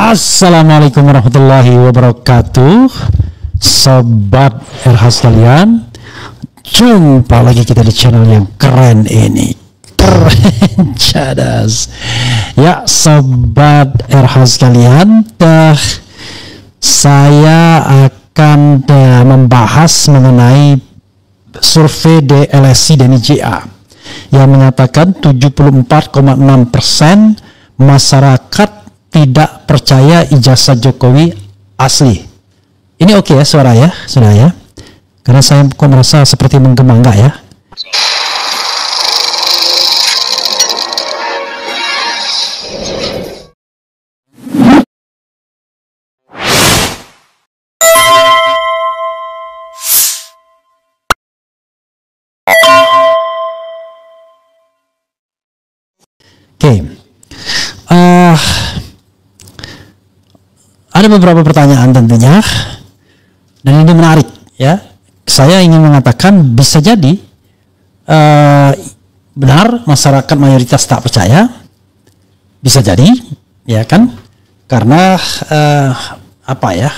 Assalamualaikum warahmatullahi wabarakatuh, sobat RH sekalian. Jumpa lagi kita di channel yang keren ini, keren cadas. Ya sobat RH sekalian, saya akan membahas mengenai survei LSI dan IJA yang menyatakan 74,6% masyarakat tidak percaya ijazah Jokowi asli. Ini oke ya suara ya, sudah ya. Karena saya kok merasa seperti menggema, enggak ya? Oke. Ada beberapa pertanyaan tentunya, dan ini menarik ya. Saya ingin mengatakan bisa jadi benar masyarakat mayoritas tak percaya, bisa jadi ya kan, karena apa ya,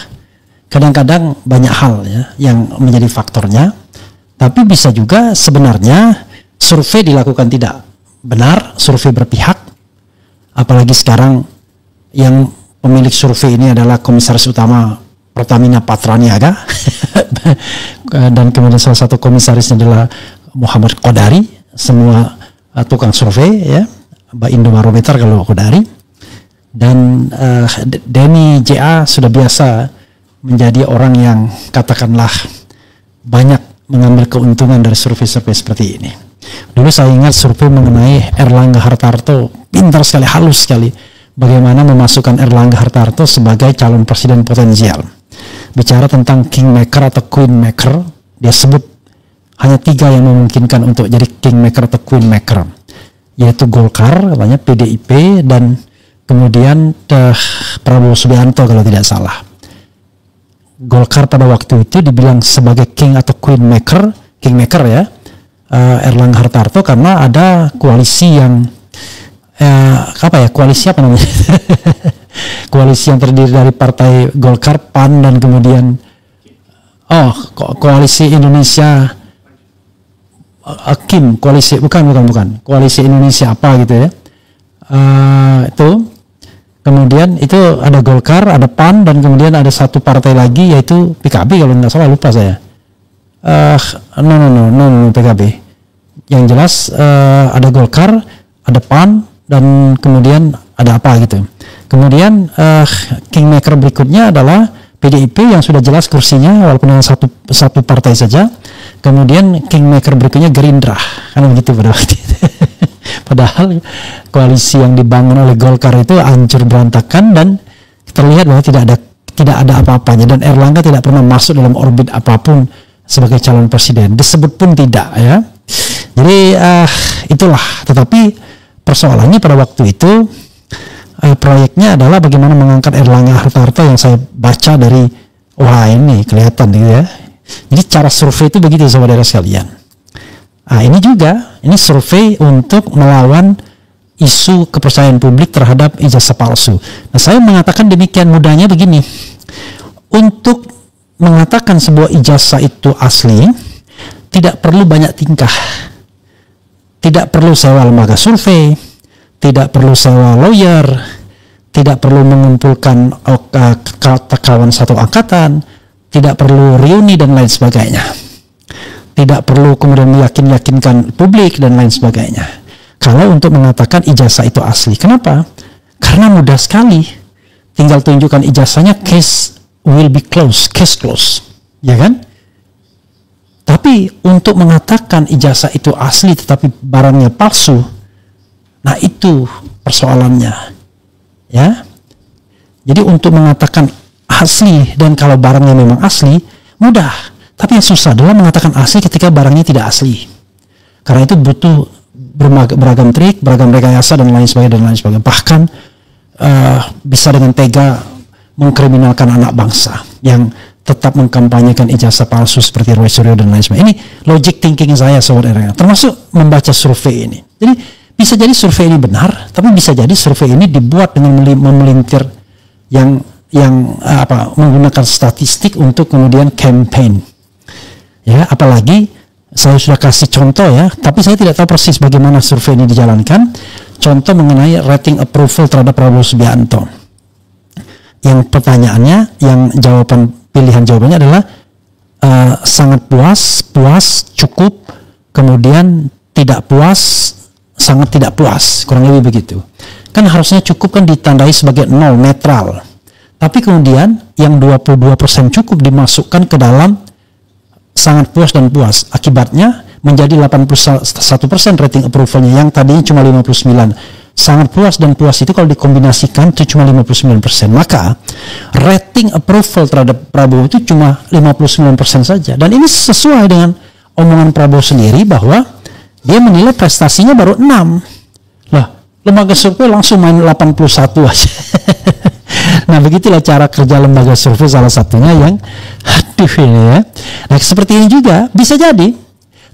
kadang-kadang banyak hal ya yang menjadi faktornya. Tapi bisa juga sebenarnya survei dilakukan tidak benar, survei berpihak, apalagi sekarang yang pemilik survei ini adalah Komisaris Utama Pertamina Patraniaga dan kemudian salah satu komisarisnya adalah Muhammad Qodari. Semua tukang survei ya, Mbak Indomarometer kalau Qodari, dan Denny JA sudah biasa menjadi orang yang katakanlah banyak mengambil keuntungan dari survei-survei seperti ini. Dulu saya ingat survei mengenai Erlangga Hartarto, pintar sekali, halus sekali, bagaimana memasukkan Erlangga Hartarto sebagai calon presiden potensial. Bicara tentang kingmaker atau queenmaker, dia sebut hanya 3 yang memungkinkan untuk jadi kingmaker atau queenmaker, yaitu Golkar, katanya PDIP, dan kemudian Prabowo Subianto kalau tidak salah. Golkar pada waktu itu dibilang sebagai king atau kingmaker ya, Erlangga Hartarto, karena ada koalisi yang koalisi apa namanya? Koalisi yang terdiri dari partai Golkar, PAN, dan kemudian koalisi Indonesia Kim, koalisi bukan koalisi Indonesia apa gitu ya, itu kemudian itu ada Golkar, ada PAN, dan kemudian ada satu partai lagi yaitu PKB kalau nggak salah, lupa saya. No, PKB. Yang jelas ada Golkar, ada PAN, dan kemudian ada apa gitu. Kemudian kingmaker berikutnya adalah PDIP yang sudah jelas kursinya walaupun hanya satu partai saja. Kemudian kingmaker berikutnya Gerindra, kan begitu pada waktu itu. Padahal koalisi yang dibangun oleh Golkar itu hancur berantakan dan terlihat bahwa tidak ada apa-apanya, dan Erlangga tidak pernah masuk dalam orbit apapun sebagai calon presiden, disebut pun tidak ya. Jadi itulah. Tetapi persoalannya pada waktu itu proyeknya adalah bagaimana mengangkat Erlangga Hartarto yang saya baca dari ini kelihatan gitu ya. Jadi cara survei itu begitu saudara sekalian. Ini survei untuk melawan isu kepercayaan publik terhadap ijazah palsu. Nah, saya mengatakan demikian mudahnya begini. Untuk mengatakan sebuah ijazah itu asli, tidak perlu banyak tingkah. Tidak perlu sewa lembaga survei, tidak perlu sewa lawyer, tidak perlu mengumpulkan kawan satu angkatan, tidak perlu reuni dan lain sebagainya. Tidak perlu kemudian meyakinkan publik dan lain sebagainya. Kalau untuk mengatakan ijazah itu asli, kenapa? Karena mudah sekali. Tinggal tunjukkan ijazahnya, case will be closed, case close, ya kan? Tapi untuk mengatakan ijazah itu asli tetapi barangnya palsu, nah itu persoalannya, ya. Jadi untuk mengatakan asli dan kalau barangnya memang asli mudah. Tapi yang susah adalah mengatakan asli ketika barangnya tidak asli. Karena itu butuh beragam trik, beragam rekayasa dan lain sebagainya. Bahkan bisa dengan tega mengkriminalkan anak bangsa yang tetap mengkampanyekan ijazah palsu seperti Roy Suryo dan lain sebagainya. Ini logic thinking saya saudara, termasuk membaca survei ini. Jadi bisa jadi survei ini benar, tapi bisa jadi survei ini dibuat dengan memelintir menggunakan statistik untuk kemudian campaign. Ya, apalagi saya sudah kasih contoh ya, tapi saya tidak tahu persis bagaimana survei ini dijalankan. Contoh mengenai rating approval terhadap Prabowo Subianto. Yang pertanyaannya, pilihan jawabannya adalah sangat puas, cukup, kemudian tidak puas, sangat tidak puas, kurang lebih begitu. Kan harusnya cukup kan ditandai sebagai 0, netral. Tapi kemudian yang 22% cukup dimasukkan ke dalam sangat puas dan puas. Akibatnya menjadi 81% rating approvalnya, yang tadinya cuma 59. Sangat puas dan puas itu kalau dikombinasikan itu cuma 59%. Maka rating approval terhadap Prabowo itu cuma 59% saja. Dan ini sesuai dengan omongan Prabowo sendiri bahwa dia menilai prestasinya baru 6. Lah, lembaga survei langsung main 81 aja. Nah, begitulah cara kerja lembaga survei salah satunya yang aduh ini ya. Nah, seperti ini juga bisa jadi.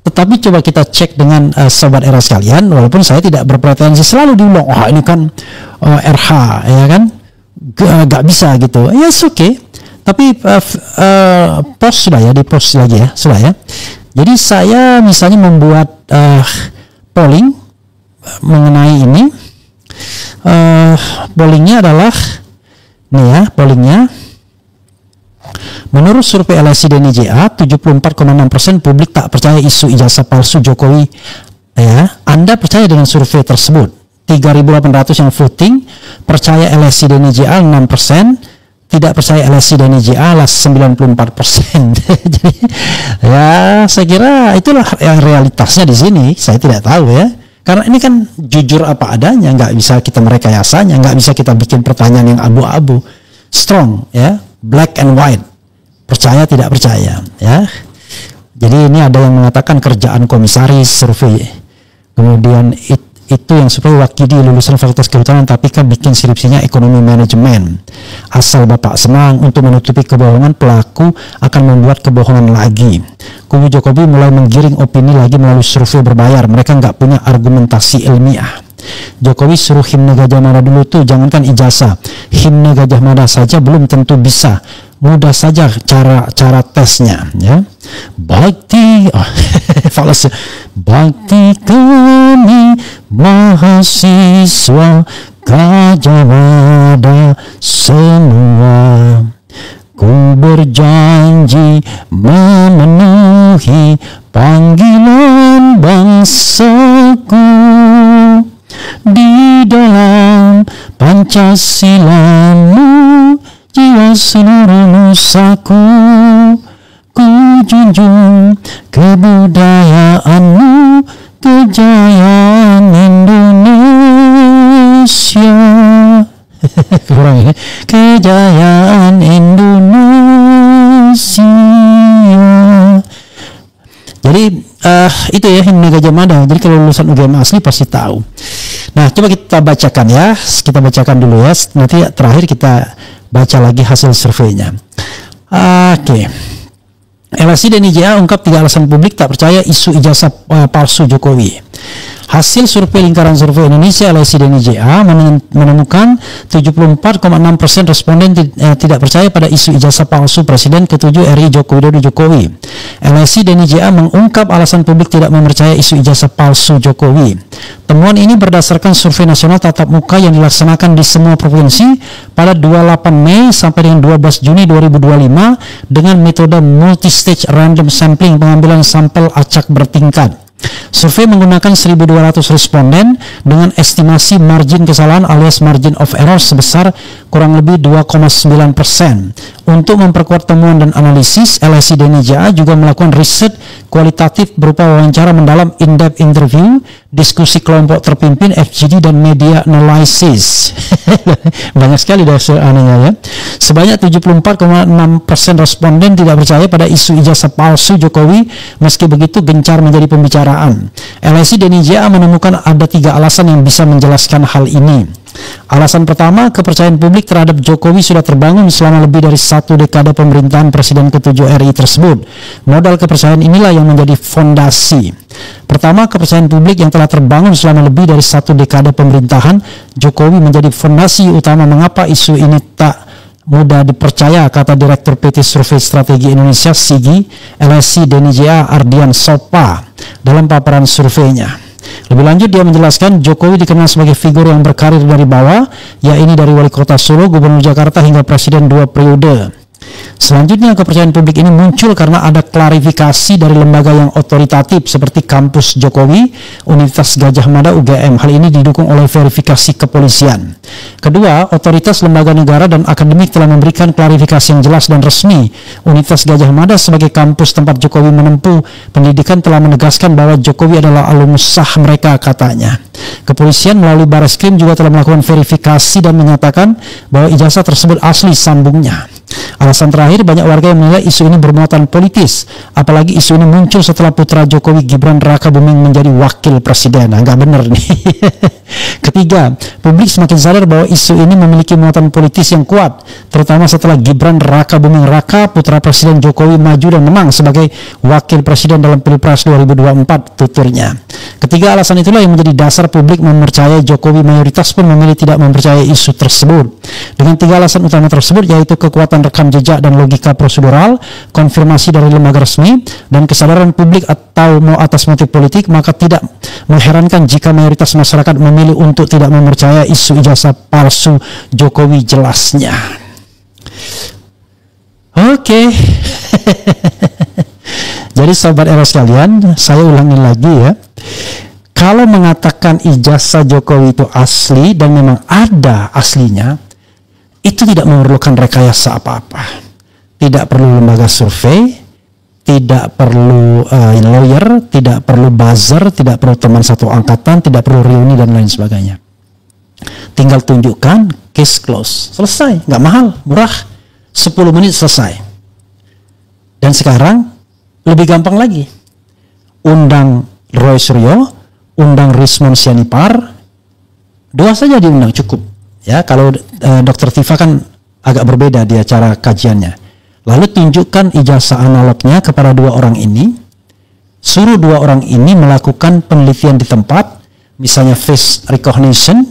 Tetapi coba kita cek dengan sobat era sekalian, walaupun saya tidak berpretensi selalu diulang, ini kan RH ya kan, gak bisa gitu. Yes, oke. Tapi post sudah ya, di post lagi ya, sudah ya. Jadi saya misalnya membuat polling mengenai ini. Pollingnya adalah nih ya, pollingnya. Menurut survei LSI DNIJA, 74,6% publik tak percaya isu ijazah palsu Jokowi. Ya, Anda percaya dengan survei tersebut? 3.800 yang voting, percaya LSI DNIJA 6%, tidak percaya LSI DNIJA 94%. Jadi, ya saya kira itulah yang realitasnya di sini. Saya tidak tahu ya. Karena ini kan jujur apa adanya, nggak bisa kita merekayasanya, nggak bisa kita bikin pertanyaan yang abu-abu. Strong ya, black and white. Percaya tidak percaya ya. Jadi ini ada yang mengatakan kerjaan komisaris survei, kemudian itu yang survei wakili lulusan fakultas kehutanan tapi kan bikin skripsinya ekonomi manajemen. Asal bapak senang, untuk menutupi kebohongan pelaku akan membuat kebohongan lagi. Kubu Jokowi mulai menggiring opini lagi melalui survei berbayar. Mereka nggak punya argumentasi ilmiah. Jokowi suruh himne Gajah Mada dulu tuh, jangankan ijazah, himne Gajah Mada saja belum tentu bisa. Mudah saja cara tesnya ya. Bakti falas bakti kami mahasiswa Gajah Mada semua, ku berjanji memenuhi panggilan bangsaku di dalam Pancasilamu, jiwa seluruh nusaku, ku junjung kebudayaanmu, kejayaan Indonesia. Kurang ya, kejayaan Indonesia. Jadi itu ya himne Gajah Mada. Jadi kalau lulusan UGM asli pasti tahu. Nah, coba kita bacakan ya. Kita bacakan dulu ya. Nanti terakhir kita baca lagi hasil surveinya. Oke. LSI DNIJA ungkap 3 alasan publik tak percaya isu ijazah palsu Jokowi. Hasil survei lingkaran survei Indonesia LSI DNIJA menemukan 74,6% responden tidak percaya pada isu ijazah palsu Presiden ke-7 RI Joko Widodo Jokowi. LSI DNIJA mengungkap alasan publik tidak mempercayai isu ijazah palsu Jokowi. Temuan ini berdasarkan survei nasional tatap muka yang dilaksanakan di semua provinsi pada 28 Mei sampai dengan 12 Juni 2025 dengan metode multi-stage random sampling, pengambilan sampel acak bertingkat. Survei menggunakan 1.200 responden dengan estimasi margin kesalahan alias margin of error sebesar kurang lebih 2,9%. Untuk memperkuat temuan dan analisis, LSI DNIJA juga melakukan riset kualitatif berupa wawancara mendalam, in-depth interview, diskusi kelompok terpimpin, FGD, dan media analysis. Banyak sekali dasarnya ya. Sebanyak 74,6% responden tidak percaya pada isu ijazah palsu Jokowi. Meski begitu gencar menjadi pembicaraan. LSI DNIJA menemukan ada 3 alasan yang bisa menjelaskan hal ini. Alasan pertama, kepercayaan publik terhadap Jokowi sudah terbangun selama lebih dari 1 dekade pemerintahan Presiden ke-7 RI tersebut. Modal kepercayaan inilah yang menjadi fondasi. Pertama, kepercayaan publik yang telah terbangun selama lebih dari 1 dekade pemerintahan Jokowi menjadi fondasi utama mengapa isu ini tak mudah dipercaya, kata Direktur PT Survei Strategi Indonesia SIGI LSI Denny J.A. Ardian Sopa dalam paparan surveinya. Lebih lanjut dia menjelaskan Jokowi dikenal sebagai figur yang berkarir dari bawah, yaitu dari wali kota Solo, gubernur Jakarta hingga presiden 2 periode. Selanjutnya kepercayaan publik ini muncul karena ada klarifikasi dari lembaga yang otoritatif seperti Kampus Jokowi, Universitas Gadjah Mada UGM. Hal ini didukung oleh verifikasi kepolisian. Kedua, otoritas lembaga negara dan akademik telah memberikan klarifikasi yang jelas dan resmi. Universitas Gadjah Mada sebagai kampus tempat Jokowi menempuh pendidikan telah menegaskan bahwa Jokowi adalah alumnus sah mereka, katanya. Kepolisian melalui Bareskrim juga telah melakukan verifikasi dan menyatakan bahwa ijazah tersebut asli, sambungnya. Alasan terakhir, banyak warga yang menilai isu ini bermuatan politis, apalagi isu ini muncul setelah putra Jokowi Gibran Raka Buming menjadi wakil presiden. Nah, nggak bener nih. Ketiga, publik semakin sadar bahwa isu ini memiliki muatan politis yang kuat, terutama setelah Gibran Raka Buming Raka, putra presiden Jokowi, maju dan menang sebagai wakil presiden dalam Pilpres 2024, tuturnya. Ketiga alasan itulah yang menjadi dasar publik mempercayai Jokowi, mayoritas pun memilih tidak mempercayai isu tersebut. Dengan tiga alasan utama tersebut, yaitu kekuatan rekam jejak dan logika prosedural, konfirmasi dari lembaga resmi, dan kesadaran publik atau mau atas motif politik, maka tidak mengherankan jika mayoritas masyarakat memilih untuk tidak mempercayai isu ijazah palsu Jokowi, jelasnya. Oke. Jadi sobat Eros sekalian, saya ulangi lagi ya. Kalau mengatakan ijazah Jokowi itu asli dan memang ada aslinya, itu tidak memerlukan rekayasa apa-apa. Tidak perlu lembaga survei, tidak perlu lawyer, tidak perlu buzzer, tidak perlu teman satu angkatan, tidak perlu reuni dan lain sebagainya. Tinggal tunjukkan, case close, selesai, nggak mahal, murah, 10 menit selesai. Dan sekarang lebih gampang lagi, undang Roy Suryo, undang Rismon Sianipar, 2 saja diundang cukup. Ya, kalau Dr. Tifa kan agak berbeda dia cara kajiannya. Lalu tunjukkan ijazah analognya kepada 2 orang ini, suruh 2 orang ini melakukan penelitian di tempat, misalnya face recognition,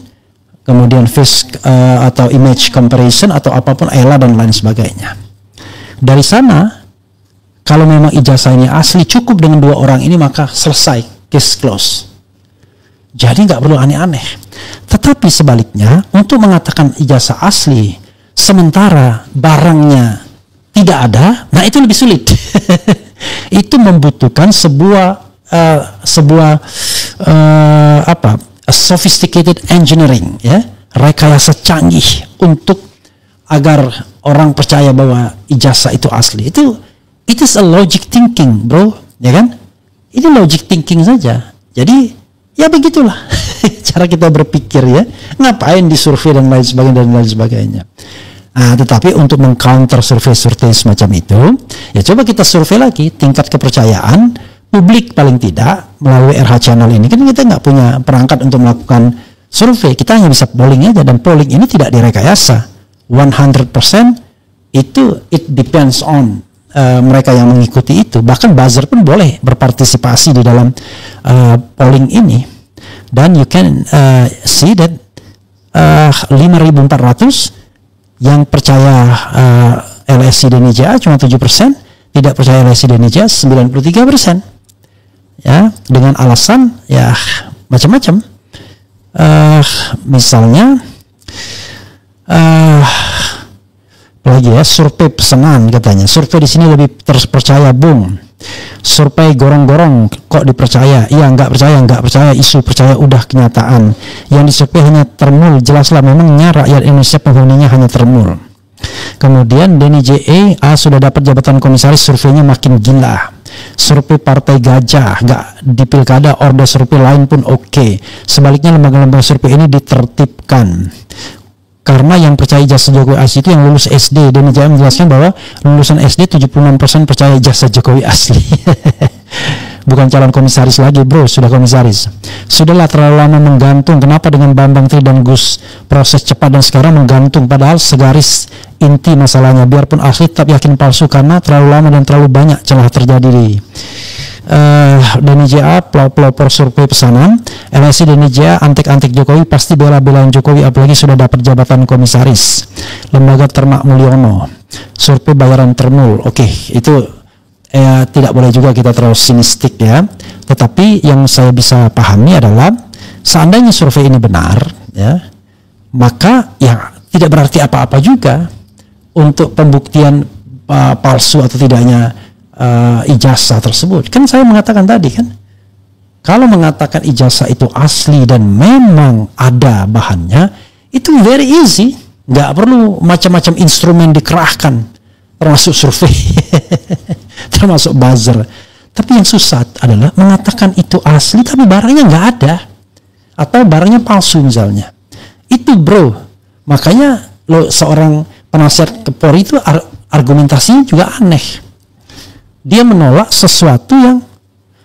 kemudian face atau image comparison atau apapun, ELA dan lain sebagainya. Dari sana, kalau memang ijazahnya asli cukup dengan 2 orang ini, maka selesai, case close. Jadi nggak perlu aneh-aneh. Tetapi sebaliknya, untuk mengatakan ijazah asli sementara barangnya tidak ada, nah itu lebih sulit. Itu membutuhkan sebuah sophisticated engineering, ya, rekayasa canggih untuk agar orang percaya bahwa ijazah itu asli. It is a logic thinking, bro, ya kan? Ini logic thinking saja. Jadi ya begitulah cara kita berpikir, ya. Ngapain disurvei dan lain sebagainya. Nah, tetapi untuk mengcounter survei semacam itu, ya coba kita survei lagi tingkat kepercayaan publik paling tidak melalui RH Channel ini. Kan kita nggak punya perangkat untuk melakukan survei, kita hanya bisa polling aja, dan polling ini tidak direkayasa. 100% itu it depends on mereka yang mengikuti itu. Bahkan buzzer pun boleh berpartisipasi di dalam polling ini. Dan you can see that 5.400 yang percaya LSI Denny J.A. cuma 7%, tidak percaya LSI Denny J.A. 93%. Ya, dengan alasan ya macam-macam. Misalnya lagi ya, survei pesanan katanya. Survei di sini lebih terpercaya, Bung. Survei gorong-gorong kok dipercaya? Iya, nggak percaya, isu percaya udah kenyataan. Yang disurvei hanya termul, jelaslah memangnya rakyat Indonesia penghuninya hanya termul. Kemudian Denny J.A. sudah dapat jabatan komisaris, surveinya makin gila. Survei partai gajah, nggak di pilkada, orde survei lain pun oke. Sebaliknya lembaga-lembaga survei ini ditertibkan. Karena yang percaya ijazah Jokowi asli itu yang lulus SD. Denny J.A. menjelaskan bahwa lulusan SD 76% percaya ijazah Jokowi asli. Bukan calon komisaris lagi, bro, sudah komisaris. Sudahlah, terlalu lama menggantung. Kenapa dengan Bambang Tri dan Gus proses cepat dan sekarang menggantung? Padahal segaris inti masalahnya, biarpun asli tetap yakin palsu karena terlalu lama dan terlalu banyak celah terjadi Denny JA pelopor survei pesanan, LSI Denny JA antik-antik Jokowi pasti bela-belain Jokowi apalagi sudah dapat jabatan komisaris. Lembaga Ternak Mulyono, survei bayaran Ternul. Oke, itu tidak boleh juga kita terlalu sinistik ya. Tetapi yang saya bisa pahami adalah seandainya survei ini benar ya, maka ya tidak berarti apa-apa juga untuk pembuktian palsu atau tidaknya ijazah tersebut. Kan saya mengatakan tadi kan, kalau mengatakan ijazah itu asli dan memang ada bahannya, itu very easy, nggak perlu macam-macam instrumen dikerahkan, termasuk survei, termasuk buzzer. Tapi yang susah adalah mengatakan itu asli tapi barangnya nggak ada, atau barangnya palsu misalnya. Itu bro, makanya seorang penasihat Polri itu argumentasinya juga aneh. Dia menolak sesuatu yang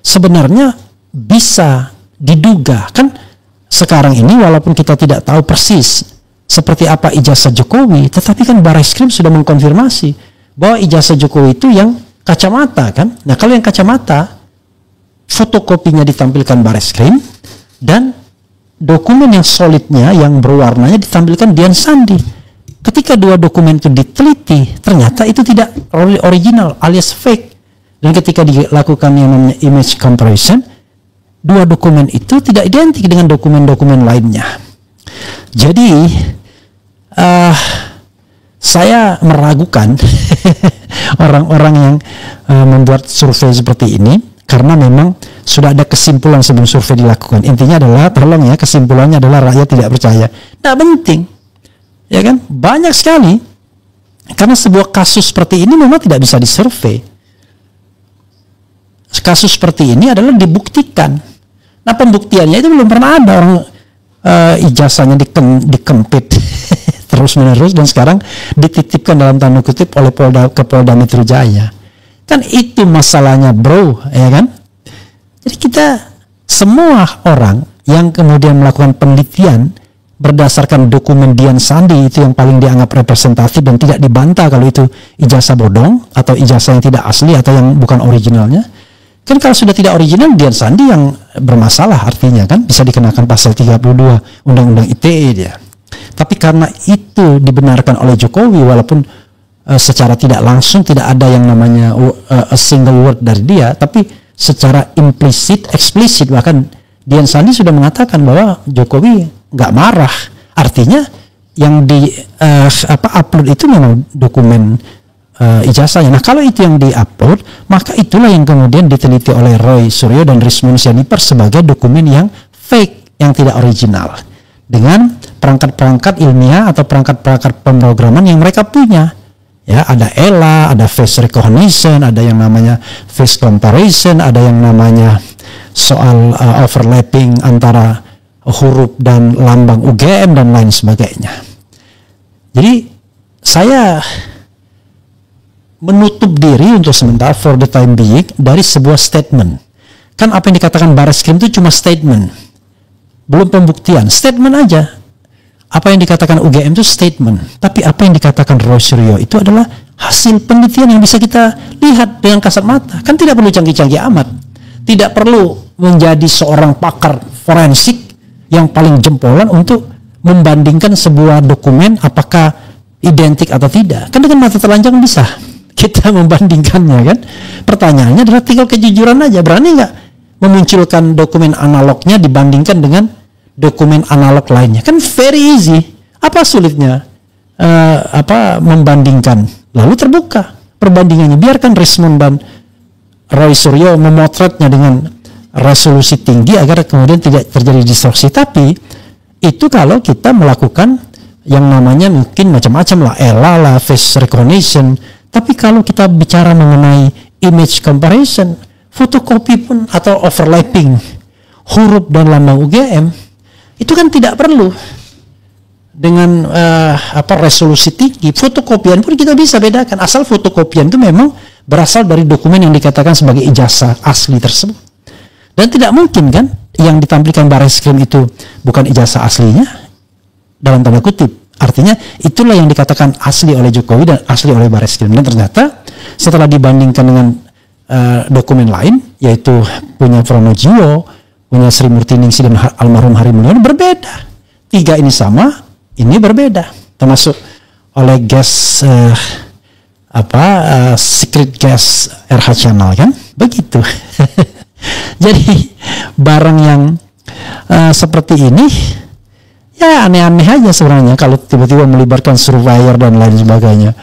sebenarnya bisa diduga. Kan sekarang ini walaupun kita tidak tahu persis seperti apa ijazah Jokowi, tetapi kan Barreskrim sudah mengkonfirmasi bahwa ijazah Jokowi itu yang kacamata kan. Nah kalau yang kacamata, fotokopinya ditampilkan Barreskrim dan dokumen yang solidnya yang berwarnanya ditampilkan Dian Sandi. Ketika dua dokumen itu diteliti, ternyata itu tidak original alias fake. Dan ketika dilakukan yang namanya image comparison, dua dokumen itu tidak identik dengan dokumen-dokumen lainnya. Jadi saya meragukan orang-orang yang membuat survei seperti ini, karena memang sudah ada kesimpulan sebelum survei dilakukan. Intinya adalah, tolong ya, kesimpulannya adalah rakyat tidak percaya. Nah penting, ya kan? Banyak sekali, karena sebuah kasus seperti ini memang tidak bisa disurvei. Kasus seperti ini adalah dibuktikan. Nah pembuktiannya itu belum pernah ada orang ijazahnya dikempit terus-menerus dan sekarang dititipkan dalam tanda kutip oleh Polda Metro Jaya. Kan itu masalahnya bro, ya kan? Jadi kita semua orang yang kemudian melakukan penelitian berdasarkan dokumen Dian Sandi itu yang paling dianggap representatif dan tidak dibantah kalau itu ijazah bodong atau ijazah yang tidak asli atau yang bukan originalnya. Kan kalau sudah tidak original, Dian Sandi yang bermasalah artinya kan bisa dikenakan pasal 32 Undang-Undang ITE dia. Tapi karena itu dibenarkan oleh Jokowi walaupun secara tidak langsung tidak ada yang namanya a single word dari dia, tapi secara implisit, eksplisit bahkan Dian Sandi sudah mengatakan bahwa Jokowi nggak marah. Artinya yang di upload itu memang dokumen ijazahnya. Nah kalau itu yang diupload, maka itulah yang kemudian diteliti oleh Roy Suryo dan Rismond Sianipar sebagai dokumen yang fake, yang tidak original, dengan perangkat-perangkat ilmiah atau perangkat-perangkat pemrograman yang mereka punya. Ya, ada ELA, ada face recognition, ada yang namanya face comparison, ada yang namanya soal overlapping antara huruf dan lambang UGM dan lain sebagainya. Jadi saya menutup diri untuk sementara for the time being dari sebuah statement. Kan apa yang dikatakan Barreskrim itu cuma statement, belum pembuktian, statement aja. Apa yang dikatakan UGM itu statement, tapi apa yang dikatakan Roy Suryo itu adalah hasil penelitian yang bisa kita lihat dengan kasat mata. Kan tidak perlu canggih-canggih amat, tidak perlu menjadi seorang pakar forensik yang paling jempolan untuk membandingkan sebuah dokumen apakah identik atau tidak. Kan dengan mata telanjang bisa kita membandingkannya kan. Pertanyaannya adalah tinggal kejujuran aja. Berani nggak memunculkan dokumen analognya dibandingkan dengan dokumen analog lainnya? Kan very easy. Apa sulitnya membandingkan? Lalu terbuka perbandingannya. Biarkan Rismond dan Roy Suryo memotretnya dengan resolusi tinggi agar kemudian tidak terjadi distorsi. Tapi itu kalau kita melakukan yang namanya mungkin macam-macam lah, ELA lah, face recognition. Tapi kalau kita bicara mengenai image comparison, fotokopi pun atau overlapping huruf dan lambang UGM, itu kan tidak perlu dengan resolusi tinggi. Fotokopian pun kita bisa bedakan, asal fotokopian itu memang berasal dari dokumen yang dikatakan sebagai ijazah asli tersebut. Dan tidak mungkin kan yang ditampilkan Barreskrim itu bukan ijazah aslinya, dalam tanda kutip. Artinya itulah yang dikatakan asli oleh Jokowi dan asli oleh Barreskrim. Dan ternyata setelah dibandingkan dengan dokumen lain, yaitu punya Pronojiwo, punya Sri Murtiningsih dan almarhum Hari Mulyono berbeda. 3 ini sama, ini berbeda. Termasuk oleh gas secret gas RH Channel kan, begitu. Jadi barang yang seperti ini ya aneh-aneh aja sebenarnya kalau tiba-tiba melibatkan surveyor dan lain sebagainya.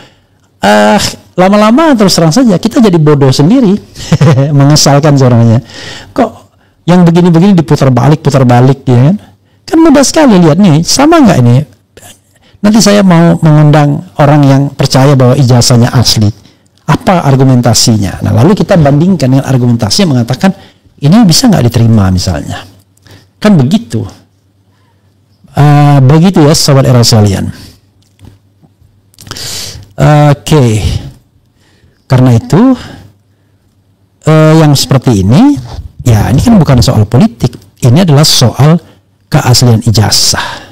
Lama-lama terus terang saja kita jadi bodoh sendiri. Mengesalkan sebenarnya. Kok yang begini-begini diputar balik ya kan? Kan mudah sekali lihat nih, sama nggak ini? Nanti saya mau mengundang orang yang percaya bahwa ijazahnya asli. Apa argumentasinya? Nah, lalu kita bandingkan dengan argumentasi yang mengatakan ini bisa nggak diterima misalnya. Kan begitu. Begitu ya sobat era sekalian. Oke. Karena itu yang seperti ini, ya ini kan bukan soal politik. Ini adalah soal keaslian ijazah.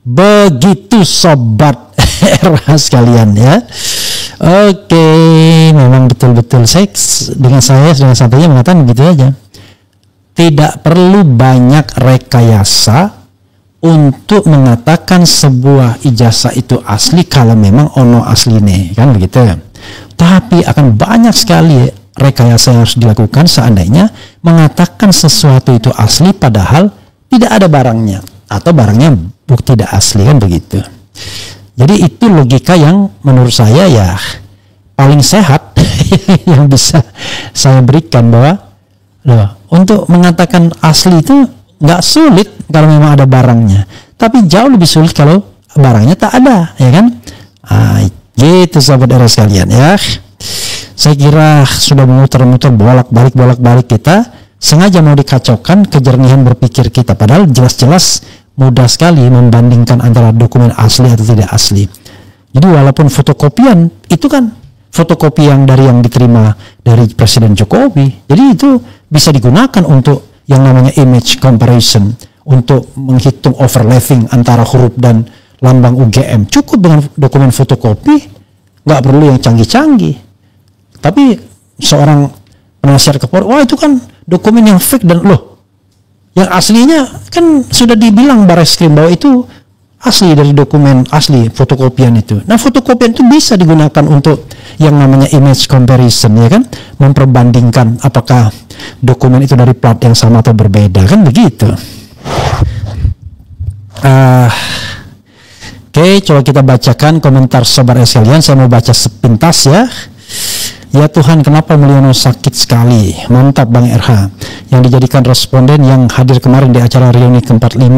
Begitu sobat era sekalian ya. Oke, memang betul-betul seks dengan santainya mengatakan begitu aja. Tidak perlu banyak rekayasa untuk mengatakan sebuah ijazah itu asli kalau memang ono asline, kan begitu. Tapi akan banyak sekali rekayasa yang harus dilakukan seandainya mengatakan sesuatu itu asli padahal tidak ada barangnya atau barangnya tidak asli, kan begitu. Jadi itu logika yang menurut saya ya paling sehat yang bisa saya berikan, bahwa untuk mengatakan asli itu nggak sulit kalau memang ada barangnya, tapi jauh lebih sulit kalau barangnya tak ada, ya kan? Gitu sahabat era sekalian ya. Saya kira sudah memutar-mutar bolak-balik kita, sengaja mau dikacaukan kejernihan berpikir kita, padahal jelas-jelas mudah sekali membandingkan antara dokumen asli atau tidak asli. Jadi walaupun fotokopian itu kan fotokopi yang diterima dari Presiden Jokowi, jadi itu bisa digunakan untuk yang namanya image comparison, untuk menghitung overlapping antara huruf dan lambang UGM. Cukup dengan dokumen fotokopi, nggak perlu yang canggih-canggih. Tapi seorang penasihat Kapolri, wah itu kan dokumen yang fake, dan yang aslinya kan sudah dibilang Barreskrim bahwa itu asli dari dokumen asli fotokopian itu. Nah, fotokopian itu bisa digunakan untuk yang namanya image comparison, ya kan? Memperbandingkan apakah dokumen itu dari plat yang sama atau berbeda, kan begitu. Oke, coba kita bacakan komentar sobat sekalian. Saya mau baca sepintas ya. Ya Tuhan, kenapa Mulyono sakit sekali? Mantap Bang RH yang dijadikan responden yang hadir kemarin di acara reuni ke-45.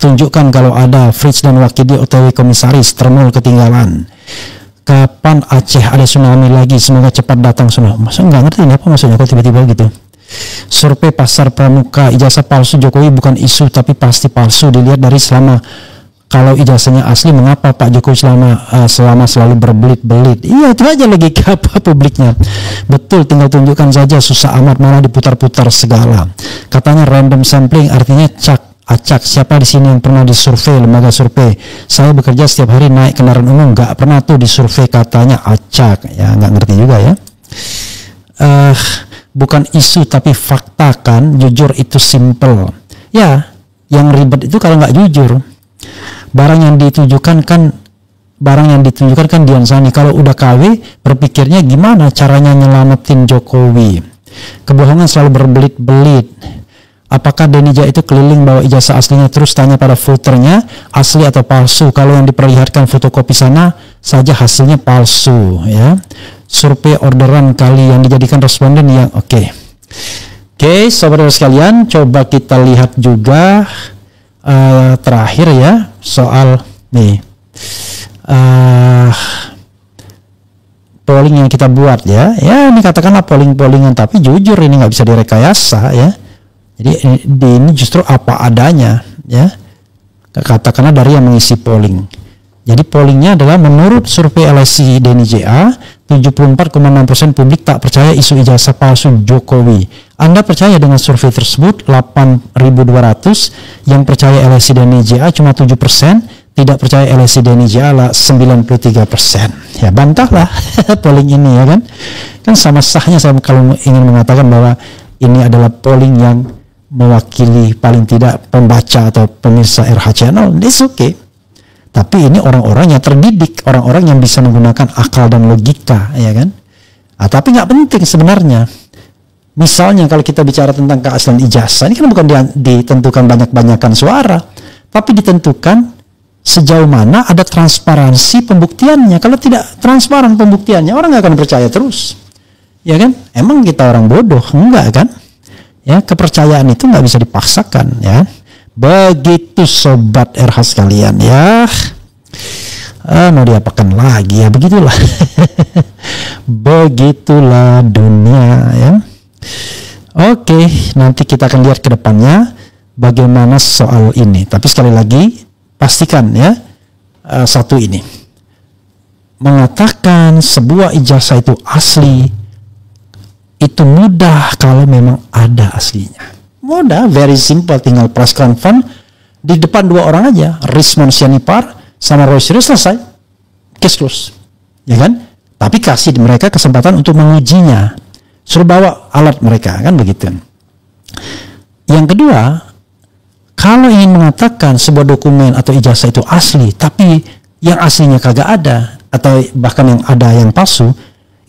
Tunjukkan kalau ada Fritz dan Wakidi OTW komisaris termul ketinggalan. Kapan Aceh ada tsunami lagi? Semoga cepat datang tsunami. Masa nggak ngerti ini apa maksudnya kok tiba-tiba gitu. Survei pasar pramuka, ijazah palsu Jokowi bukan isu tapi pasti palsu. Dilihat dari selama, kalau ijazahnya asli mengapa Pak Jokowi selama selalu berbelit-belit. Iya, itu aja logika apa publiknya. Betul, tinggal tunjukkan saja, susah amat malah diputar-putar segala. Katanya random sampling, artinya acak. Siapa di sini yang pernah disurvei lembaga survei? Saya bekerja setiap hari naik kendaraan umum, nggak pernah tuh disurvei, katanya acak. Ya nggak ngerti juga ya. Bukan isu tapi fakta kan, jujur itu simple. Ya, yang ribet itu kalau nggak jujur. Barang yang ditunjukkan kan Dian Sani. Kalau udah KW berpikirnya gimana caranya nyelamatin Jokowi. Kebohongan selalu berbelit-belit. Apakah Denija itu keliling bawa ijazah aslinya terus tanya pada voternya asli atau palsu? Kalau yang diperlihatkan fotokopi sana saja hasilnya palsu ya. Survei orderan kali yang dijadikan responden yang oke, saudara sekalian, coba kita lihat juga terakhir ya soal nih polling yang kita buat ya ini katakanlah pollingan tapi jujur, ini nggak bisa direkayasa ya. Jadi ini justru apa adanya ya, katakanlah dari yang mengisi polling. Jadi pollingnya adalah menurut survei LSI Denny JA 74,6% publik tak percaya isu ijazah palsu Jokowi. Anda percaya dengan survei tersebut? 8.200 yang percaya LSI Denny JA cuma 7%, tidak percaya LSI Denny Jala 93%. Ya bantahlah polling ini ya kan. Kan sama sahnya saya kalau ingin mengatakan bahwa ini adalah polling yang mewakili paling tidak pembaca atau pemirsa RH Channel, it's okay. Tapi ini orang-orang yang terdidik, orang-orang yang bisa menggunakan akal dan logika, ya kan? Tapi nggak penting sebenarnya. Misalnya kalau kita bicara tentang keaslian ijazah, ini kan bukan ditentukan banyak-banyakan suara, tapi ditentukan sejauh mana ada transparansi pembuktiannya. Kalau tidak transparan pembuktiannya, orang nggak akan percaya terus, ya kan? Emang kita orang bodoh? Enggak kan? Ya, kepercayaan itu nggak bisa dipaksakan, ya. Begitu sobat RH sekalian, ya. Mau diapakan lagi ya, begitulah. Begitulah dunia, ya. Oke, nanti kita akan lihat ke depannya bagaimana soal ini. Tapi sekali lagi pastikan ya, satu ini. Mengatakan sebuah ijazah itu asli itu mudah kalau memang ada aslinya. Mudah, very simple, tinggal press conference di depan dua orang aja, Rismon Sianipar sama Roy Suryo, selesai. Case close. Ya kan? Tapi kasih mereka kesempatan untuk mengujinya. Suruh bawa alat mereka, kan begitu. Yang kedua, kalau ingin mengatakan sebuah dokumen atau ijazah itu asli, tapi yang aslinya kagak ada, atau bahkan yang ada yang palsu,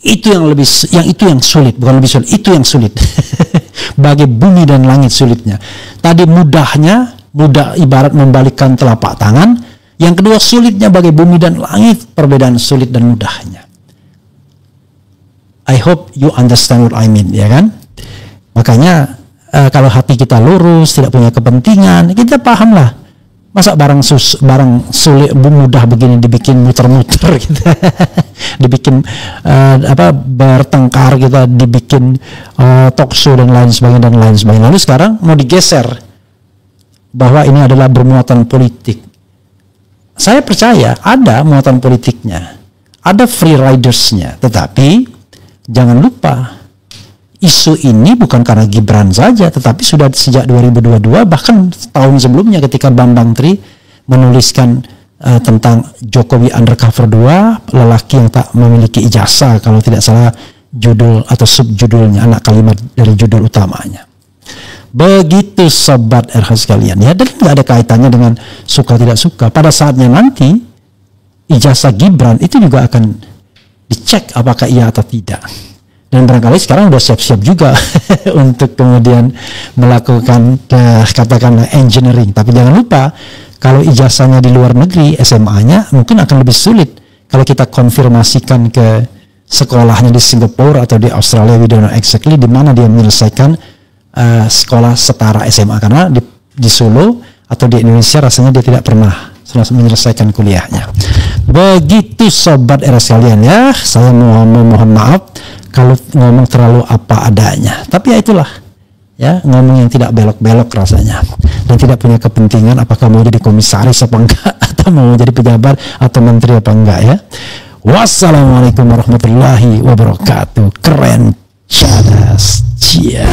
itu yang sulit, bukan lebih sulit, itu yang sulit. Bagi bumi dan langit sulitnya. Tadi mudah ibarat membalikkan telapak tangan. Yang kedua sulitnya bagi bumi dan langit, perbedaan sulit dan mudahnya. I hope you understand what I mean, ya kan? Makanya kalau hati kita lurus, tidak punya kepentingan, kita pahamlah. Masa barang sulit mudah begini dibikin muter-muter gitu. Dibikin bertengkar kita, dibikin talk show dan lain sebagainya. Lalu sekarang mau digeser bahwa ini adalah bermuatan politik. Saya percaya ada muatan politiknya, ada free ridersnya, tetapi jangan lupa isu ini bukan karena Gibran saja, tetapi sudah sejak 2022, bahkan tahun sebelumnya ketika Bambang Tri menuliskan tentang Jokowi Undercover 2, lelaki yang tak memiliki ijazah, kalau tidak salah judul atau subjudulnya, anak kalimat dari judul utamanya. Begitu sobat RH sekalian ya, dan nggak ada kaitannya dengan suka tidak suka. Pada saatnya nanti ijazah Gibran itu juga akan dicek apakah iya atau tidak. Dan barangkali sekarang udah siap-siap juga untuk kemudian melakukan katakanlah engineering. Tapi jangan lupa kalau ijazahnya di luar negeri, SMA-nya mungkin akan lebih sulit kalau kita konfirmasikan ke sekolahnya di Singapura atau di Australia, we don't know exactly di mana dia menyelesaikan sekolah setara SMA, karena di Solo atau di Indonesia rasanya dia tidak pernah menyelesaikan kuliahnya. Begitu sobat RH sekalian ya, saya mohon maaf kalau ngomong terlalu apa adanya, tapi ya itulah ya, ngomong yang tidak belok-belok rasanya, dan tidak punya kepentingan apakah mau jadi komisaris apa enggak, atau mau jadi pejabat atau menteri apa enggak ya. Wassalamualaikum warahmatullahi wabarakatuh. Keren, cadas, cia.